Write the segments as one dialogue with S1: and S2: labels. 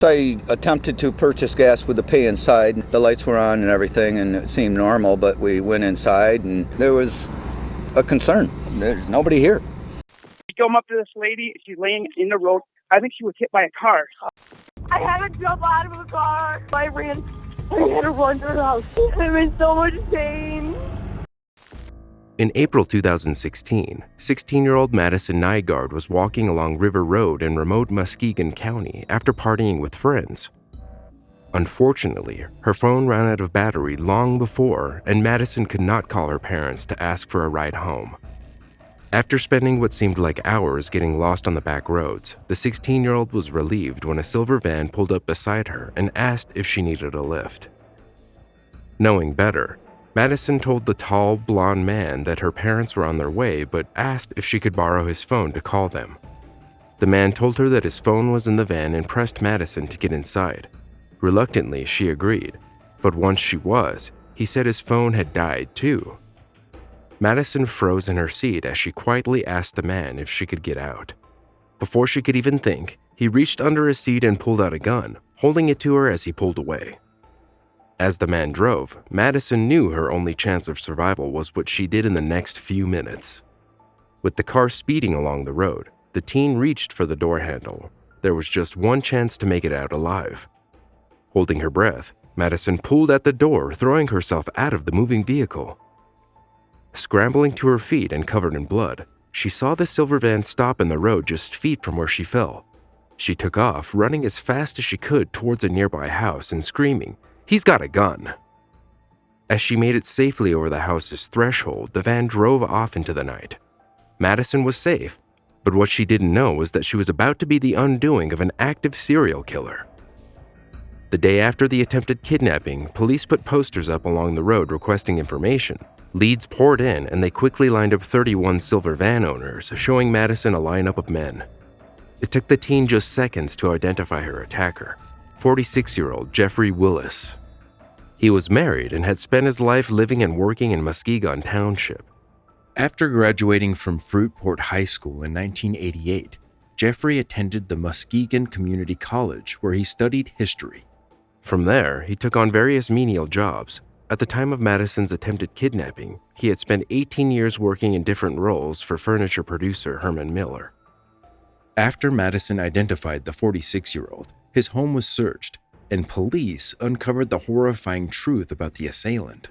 S1: I attempted to purchase gas with the pay inside. The lights were on and everything, and it seemed normal, but we went inside and there was a concern. There's nobody here.
S2: We come up to this lady. She's laying in the road. I think she was hit by a car.
S3: I had to jump out of the car. I had to run to the house. I'm in so much pain.
S4: In April 2016, 16-year-old Madison Nygard was walking along River Road in remote Muskegon County after partying with friends. Unfortunately, her phone ran out of battery long before, and Madison could not call her parents to ask for a ride home. After spending what seemed like hours getting lost on the back roads, the 16-year-old was relieved when a silver van pulled up beside her and asked if she needed a lift. Knowing better, Madison told the tall, blonde man that her parents were on their way but asked if she could borrow his phone to call them. The man told her that his phone was in the van and pressed Madison to get inside. Reluctantly, she agreed, but once she was, he said his phone had died too. Madison froze in her seat as she quietly asked the man if she could get out. Before she could even think, he reached under his seat and pulled out a gun, holding it to her as he pulled away. As the man drove, Madison knew her only chance of survival was what she did in the next few minutes. With the car speeding along the road, the teen reached for the door handle. There was just one chance to make it out alive. Holding her breath, Madison pulled at the door, throwing herself out of the moving vehicle. Scrambling to her feet and covered in blood, she saw the silver van stop in the road just feet from where she fell. She took off, running as fast as she could towards a nearby house and screaming, "He's got a gun!" As she made it safely over the house's threshold, the van drove off into the night. Madison was safe, but what she didn't know was that she was about to be the undoing of an active serial killer. The day after the attempted kidnapping, police put posters up along the road requesting information. Leads poured in, and they quickly lined up 31 silver van owners, showing Madison a lineup of men. It took the teen just seconds to identify her attacker, 46-year-old Jeffrey Willis. He was married and had spent his life living and working in Muskegon Township. After graduating from Fruitport High School in 1988, Jeffrey attended the Muskegon Community College, where he studied history. From there, he took on various menial jobs. At the time of Madison's attempted kidnapping, he had spent 18 years working in different roles for furniture producer Herman Miller. After Madison identified the 46-year-old, his home was searched, and police uncovered the horrifying truth about the assailant.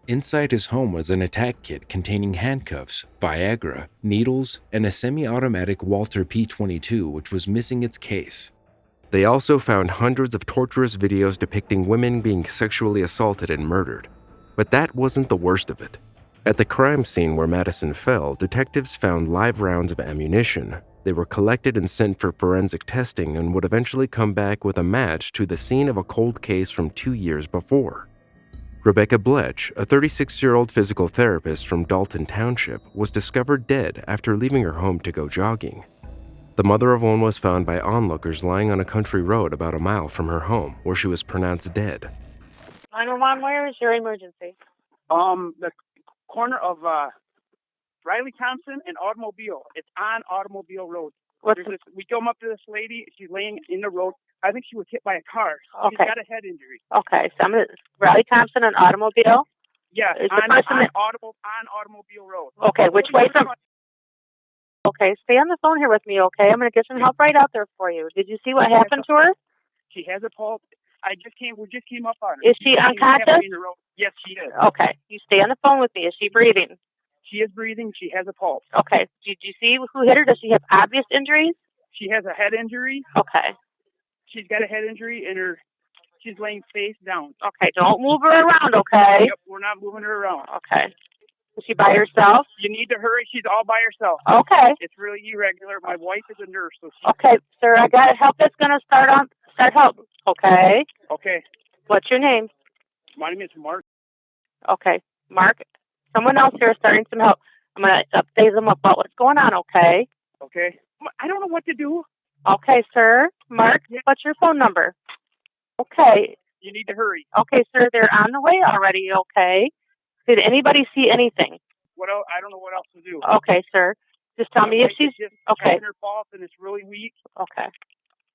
S4: Inside his home was an attack kit containing handcuffs, Viagra, needles, and a semi-automatic Walther P22, which was missing its case. They also found hundreds of torturous videos depicting women being sexually assaulted and murdered. But that wasn't the worst of it. At the crime scene where Madison fell, detectives found live rounds of ammunition. They were collected and sent for forensic testing and would eventually come back with a match to the scene of a cold case from 2 years before. Rebecca Bletch, a 36-year-old physical therapist from Dalton Township, was discovered dead after leaving her home to go jogging. The mother of one was found by onlookers lying on a country road about a mile from her home, where she was pronounced dead.
S5: 911, where is your emergency?
S2: The corner of Riley Thompson and Automobile. It's on Automobile Road. We come up to this lady. She's laying in the road. I think she was hit by a car.
S5: Okay.
S2: She's got a head injury.
S5: Okay, so Riley Thompson and Automobile?
S2: Yeah, on Automobile Road.
S5: Okay, which way from... Okay, stay on the phone here with me, okay? I'm going to get some help right out there for you. Did you see what happened to her?
S2: She has a pulse. We just came up on her.
S5: Is she unconscious?
S2: Yes, she is.
S5: Okay, you stay on the phone with me. Is she breathing?
S2: She is breathing. She has a pulse.
S5: Okay, did you see who hit her? Does she have obvious injuries?
S2: She has a head injury.
S5: Okay.
S2: She's got a head injury in her. She's laying face down.
S5: Okay, don't move her around, okay?
S2: Yep, we're not moving her around.
S5: Okay. Is she by herself?
S2: You need to hurry. She's all by herself.
S5: Okay.
S2: It's really irregular. My wife is a nurse, so
S5: Okay, sir, I got help that's going to start help. Okay.
S2: Okay.
S5: What's your name?
S2: My name is Mark.
S5: Okay. Mark, someone else here is starting some help. I'm going to update them about what's going on, okay?
S2: Okay. I don't know what to do.
S5: Okay, sir. Mark, what's your phone number? Okay.
S2: You need to hurry.
S5: Okay, sir, they're on the way already, okay? Did anybody see anything?
S2: What else? I don't know what else to do.
S5: Okay, sir. Just tell me if she's... Okay.
S2: Her pulse and it's really weak.
S5: Okay.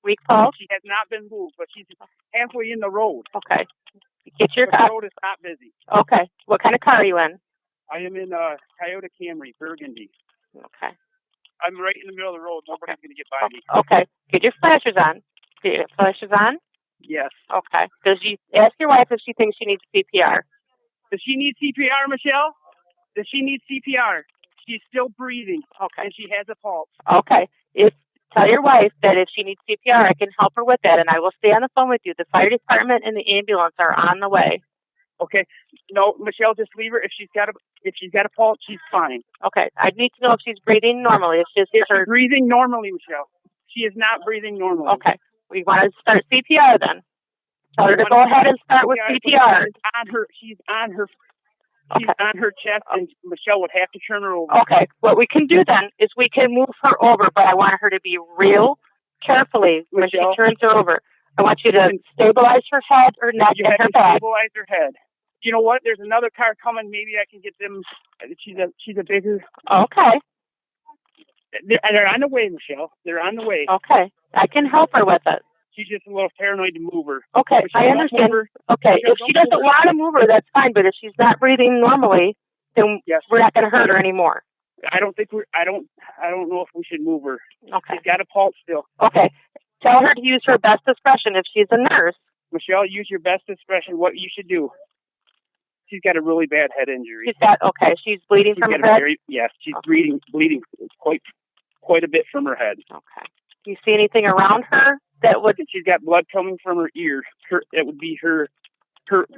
S5: Weak pulse?
S2: She has not been moved, but she's halfway in the road.
S5: Okay. Get your
S2: But
S5: car.
S2: the road is not busy.
S5: Okay. What kind of car are you in?
S2: I am in a Toyota Camry, Burgundy.
S5: Okay.
S2: I'm right in the middle of the road. Nobody's going to get by me.
S5: Okay. Get your flashers on. Get your flashers on?
S2: Yes.
S5: Okay. Ask your wife if she thinks she needs CPR.
S2: Does she need CPR, Michelle? Does she need CPR? She's still breathing.
S5: Okay.
S2: And she has a pulse.
S5: Okay. Tell your wife that if she needs CPR, I can help her with that, and I will stay on the phone with you. The fire department and the ambulance are on the way.
S2: Okay. No, Michelle, just leave her. If she's got a pulse, she's fine.
S5: Okay. I need to know if she's breathing normally. It's just
S2: She's
S5: her.
S2: breathing normally, Michelle. She is not breathing normally.
S5: Okay. We want to start CPR then. Tell her to go ahead and start with CPR.
S2: She's on her chest, and Michelle would have to turn her over.
S5: Okay. What we can do then is we can move her over, but I want her to be real carefully when she turns her over. I want you to stabilize her head, her neck,
S2: You
S5: and
S2: have
S5: her
S2: to
S5: back.
S2: stabilize her head. You know what? There's another car coming. Maybe I can get them. She's a bigger.
S5: Okay.
S2: They're on the way, Michelle. They're on the way.
S5: Okay. I can help her with it.
S2: She's just a little paranoid to move her.
S5: Okay,
S2: Michelle,
S5: I understand. Okay, if she doesn't want to move her, that's fine. But if she's not breathing normally, then we're not going to hurt her anymore.
S2: I don't know if we should move her.
S5: Okay.
S2: She's got a pulse still.
S5: Okay. Tell her to use her best discretion if she's a nurse.
S2: Michelle, use your best discretion. What you should do. She's got a really bad head injury.
S5: She's bleeding from her head?
S2: Yes, she's bleeding quite a bit from her head.
S5: Okay. Do you see anything around her that would...
S2: She's got blood coming from her ear. That would be her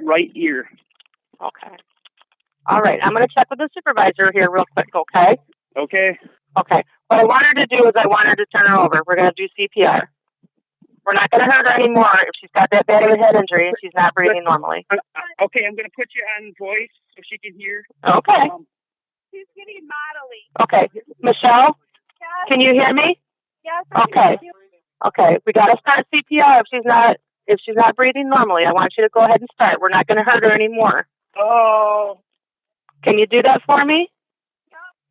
S2: right ear.
S5: Okay. All right. I'm going to check with the supervisor here real quick, okay?
S2: Okay.
S5: Okay. What I want her to do is I want her to turn her over. We're going to do CPR. We're not going to hurt her anymore if she's got that bad of a head injury and she's not breathing normally.
S2: Okay, I'm going to put you on voice so she can hear.
S5: Okay.
S3: She's getting modelly.
S5: Okay. Michelle, can you hear me?
S3: Yes.
S5: Okay. Okay. We got to start CPR if she's not breathing normally. I want you to go ahead and start. We're not going to hurt her anymore.
S2: Oh.
S5: Can you do that for me?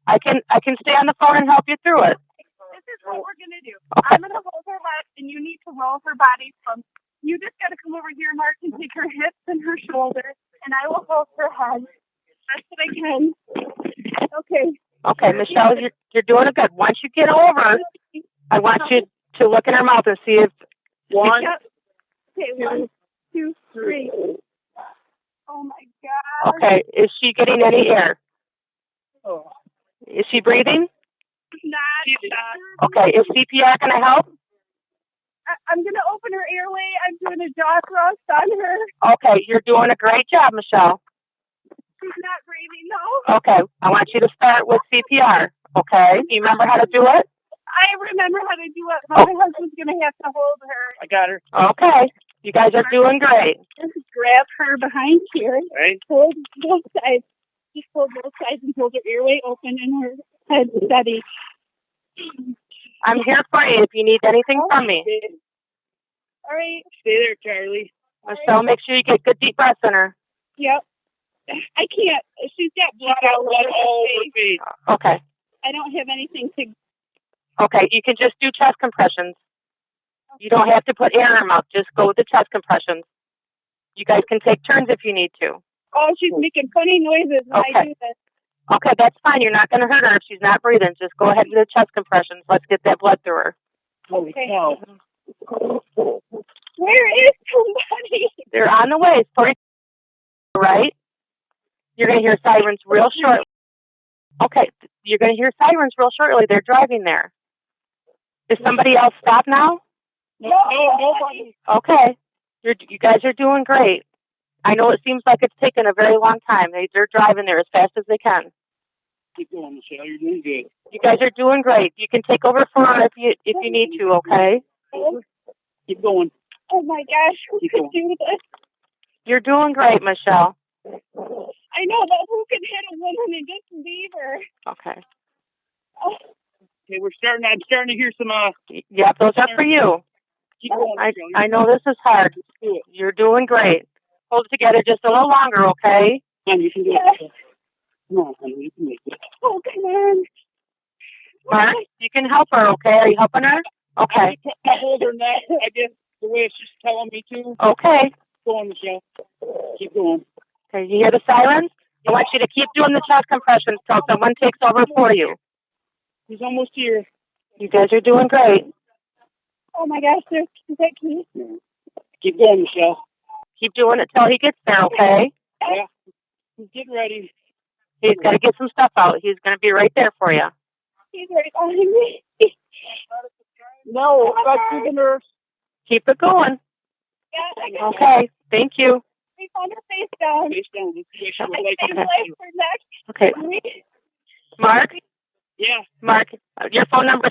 S5: I can stay on the phone and help you through it.
S3: This is what we're going to do.
S5: Okay.
S3: I'm going to hold her leg, and you need to roll her body from... You just got to come over here, Mark, and take her hips and her shoulders, and I will hold her head best that I can. Okay.
S5: Okay, Michelle, you're doing it good. Once you get over, I want you to look in her mouth and see if...
S2: One.
S3: Okay, 1, 2, 3. Oh, my God.
S5: Okay, is she getting any air?
S2: Oh.
S5: Is she breathing?
S2: Not.
S5: Okay, is CPR going to help?
S3: I'm going to open her airway. I'm doing a jaw thrust on her.
S5: Okay, you're doing a great job, Michelle.
S3: She's not breathing, though.
S5: Okay, I want you to start with CPR, okay? Do you remember how to do it?
S3: I remember how to do it, but my husband's going to have to hold her.
S2: I got her.
S5: Okay, you guys are doing great.
S3: Just grab her behind here.
S2: Right.
S3: Hold both sides. Just hold both sides and hold her airway open and her head steady.
S5: I'm here for you if you need anything from me.
S3: All right.
S2: Stay there, Charlie.
S5: Michelle, make sure you get good deep breaths in her.
S3: Yep. I can't. She's got blood all over her face.
S5: Okay.
S3: I don't have anything to...
S5: Okay, you can just do chest compressions. You don't have to put air in her mouth. Just go with the chest compressions. You guys can take turns if you need to.
S3: Oh, she's making funny noises when I do this.
S5: Okay, that's fine. You're not going to hurt her if she's not breathing. Just go ahead with the chest compressions. Let's get that blood through her.
S2: Holy cow.
S3: Where is somebody?
S5: They're on the way. It's 40, right? You're going to hear sirens real shortly. Okay, you're going to hear sirens real shortly. They're driving there. Is somebody else stopped now?
S2: No, nobody.
S5: Okay. You guys are doing great. I know it seems like it's taken a very long time. They're driving there as fast as they can.
S2: Keep going, Michelle. You're doing good.
S5: You guys are doing great. You can take over for her if you need to, okay?
S2: Keep going.
S3: Oh, my gosh. Who
S2: Keep
S3: could
S2: going.
S3: do this?
S5: You're doing great, Michelle.
S3: I know, but who can hit a woman and just leave her?
S5: Okay.
S3: Oh.
S2: Okay, I'm starting to hear some,
S5: Yep, those are for you.
S2: Keep going, Michelle.
S5: I know this is hard. You're doing great. Hold it together just a little longer, okay?
S2: Come on, you can do it. Come on, honey, you can make it.
S3: Oh, come on.
S5: Mark, you can help her, okay? Are you helping her? Okay.
S2: I hold her neck, I guess, the way she's telling me to.
S5: Okay.
S2: Go on, Michelle. Keep going.
S5: Okay, you hear the sirens? I want you to keep doing the chest compressions till someone takes over for you.
S2: He's almost here.
S5: You guys are doing great.
S3: Oh my gosh, there's that key.
S2: Keep going, Michelle.
S5: Keep doing it till he gets there, okay?
S2: Yeah. He's getting ready.
S5: He's got to get some stuff out. He's going to be right there for you.
S3: He's right behind me.
S2: No, back to the nurse.
S5: Keep it going.
S3: Yeah, I got
S5: Okay, thank you.
S3: We found her face down.
S2: Face down. She would
S3: I
S2: like
S3: saved
S2: to-
S3: life for next.
S5: Okay, Mark?
S2: Yeah,
S5: Mark, your phone number.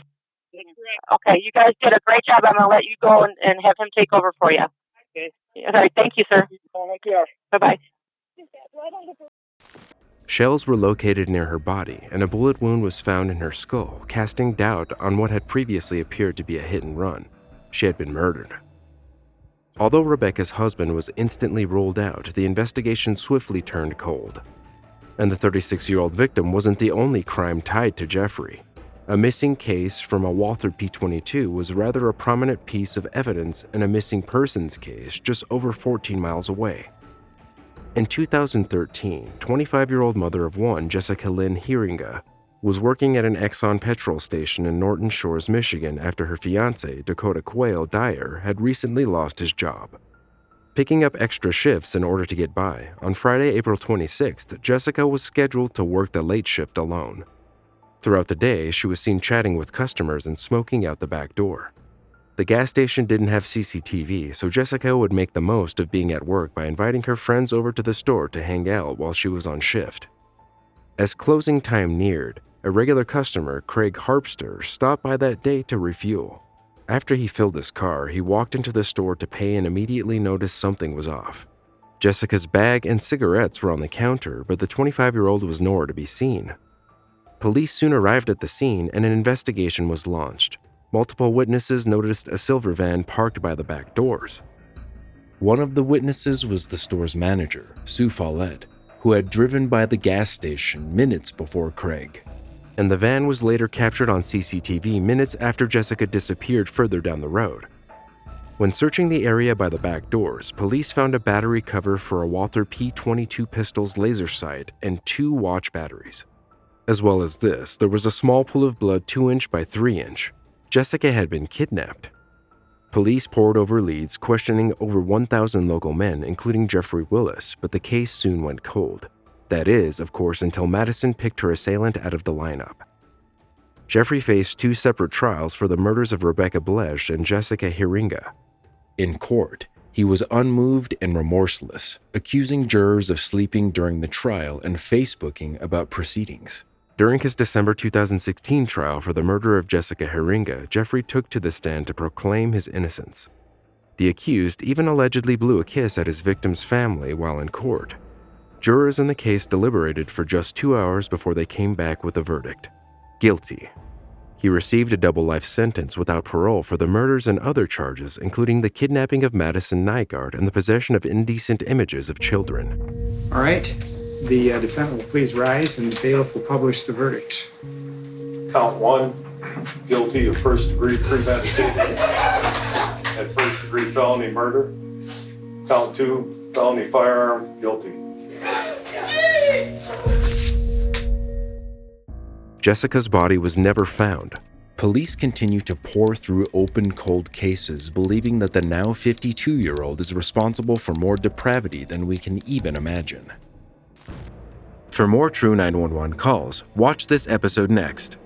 S2: that's correct.
S5: Okay, you guys did a great job. I'm going to let you go and have him take over for you.
S2: Okay.
S5: All right, thank you, sir.
S2: Oh, my God.
S5: Bye-bye.
S3: Blood on her.
S4: Shells were located near her body, and a bullet wound was found in her skull, casting doubt on what had previously appeared to be a hit and run. She had been murdered. Although Rebecca's husband was instantly ruled out, the investigation swiftly turned cold. And the 36-year-old victim wasn't the only crime tied to Jeffrey. A missing case from a Walther P-22 was rather a prominent piece of evidence in a missing persons case just over 14 miles away. In 2013, 25-year-old mother of one, Jessica Lynn Hiringa, was working at an Exxon petrol station in Norton Shores, Michigan after her fiancé, Dakota Quayle Dyer, had recently lost his job. Picking up extra shifts in order to get by, on Friday, April 26th, Jessica was scheduled to work the late shift alone. Throughout the day, she was seen chatting with customers and smoking out the back door. The gas station didn't have CCTV, so Jessica would make the most of being at work by inviting her friends over to the store to hang out while she was on shift. As closing time neared, a regular customer, Craig Harpster, stopped by that day to refuel. After he filled his car, he walked into the store to pay and immediately noticed something was off. Jessica's bag and cigarettes were on the counter, but the 25-year-old was nowhere to be seen. Police soon arrived at the scene and an investigation was launched. Multiple witnesses noticed a silver van parked by the back doors. One of the witnesses was the store's manager, Sue Follett, who had driven by the gas station minutes before Craig. And the van was later captured on CCTV minutes after Jessica disappeared further down the road. When searching the area by the back doors, police found a battery cover for a Walther P-22 pistol's laser sight and 2 watch batteries. As well as this, there was a small pool of blood 2-inch by 3-inch. Jessica had been kidnapped. Police pored over leads, questioning over 1,000 local men, including Jeffrey Willis, but the case soon went cold. That is, of course, until Madison picked her assailant out of the lineup. Jeffrey faced 2 separate trials for the murders of Rebecca Blesch and Jessica Hiringa. In court, he was unmoved and remorseless, accusing jurors of sleeping during the trial and Facebooking about proceedings. During his December 2016 trial for the murder of Jessica Hiringa, Jeffrey took to the stand to proclaim his innocence. The accused even allegedly blew a kiss at his victim's family while in court. Jurors in the case deliberated for just 2 hours before they came back with a verdict: guilty. He received a double life sentence without parole for the murders and other charges, including the kidnapping of Madison Nygard and the possession of indecent images of children.
S6: All right. The defendant will please rise and the bailiff will publish the verdict.
S7: Count 1, guilty of first-degree premeditated and first-degree felony murder. Count 2, felony firearm, guilty.
S4: Jessica's body was never found. Police continue to pour through open cold cases, believing that the now 52-year-old is responsible for more depravity than we can even imagine. For more True 911 calls, watch this episode next.